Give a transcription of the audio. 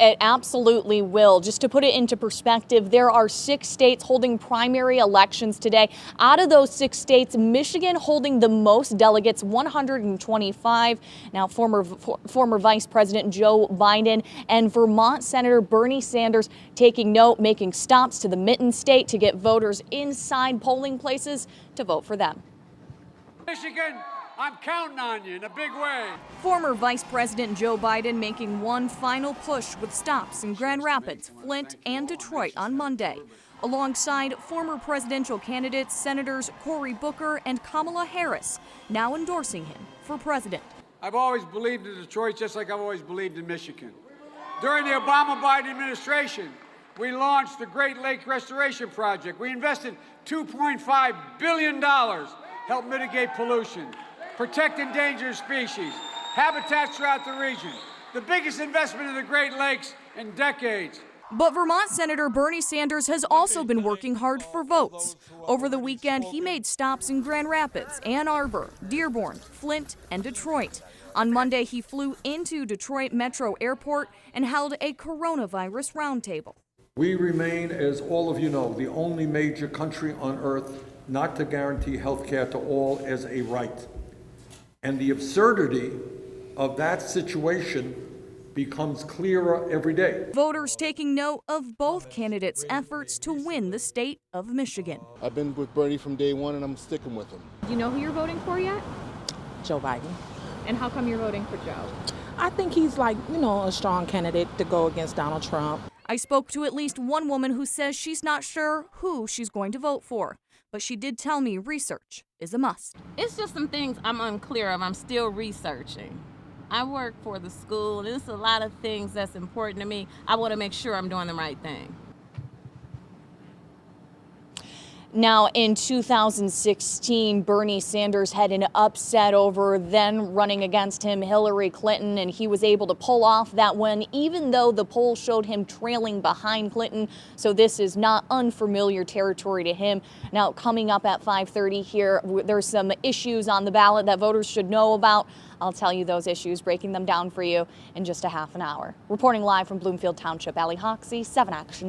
It absolutely will. Just to put it into perspective, there are 6 states holding primary elections today. Out of those 6 states, Michigan holding the most delegates, 125. Now, former Vice President Joe Biden and Vermont Senator Bernie Sanders taking note, making stops to the Mitten State to get voters inside polling places to vote for them. Michigan, I'm counting on you in a big way. Former Vice President Joe Biden making one final push with stops in Grand Rapids, Flint, and Detroit on Monday, alongside former presidential candidates Senators Cory Booker and Kamala Harris, now endorsing him for president. I've always believed in Detroit just like I've always believed in Michigan. During the Obama-Biden administration, we launched the Great Lake Restoration Project. We invested $2.5 billion, helped mitigate pollution, protect endangered species, habitats throughout the region. The biggest investment in the Great Lakes in decades. But Vermont Senator Bernie Sanders has also been working hard for votes. Over the weekend, he made stops in Grand Rapids, Ann Arbor, Dearborn, Flint, and Detroit. On Monday, he flew into Detroit Metro Airport and held a coronavirus roundtable. We remain, as all of you know, the only major country on earth not to guarantee health care to all as a right. And the absurdity of that situation becomes clearer every day. Voters taking note of both candidates' efforts to win the state of Michigan. I've been with Bernie from day one and I'm sticking with him. Do you know who you're voting for yet? Joe Biden. And how come you're voting for Joe? I think he's a strong candidate to go against Donald Trump. I spoke to at least one woman who says she's not sure who she's going to vote for, but she did tell me research is a must. It's just some things I'm unclear of. I'm still researching. I work for the school, and it's a lot of things that's important to me. I want to make sure I'm doing the right thing. Now, in 2016, Bernie Sanders had an upset over then running against him Hillary Clinton, and he was able to pull off that win, even though the poll showed him trailing behind Clinton. So this is not unfamiliar territory to him. Now, coming up at 5:30 here, there's some issues on the ballot that voters should know about. I'll tell you those issues, breaking them down for you in just a half an hour. Reporting live from Bloomfield Township, Allie Hoxie, 7 Action.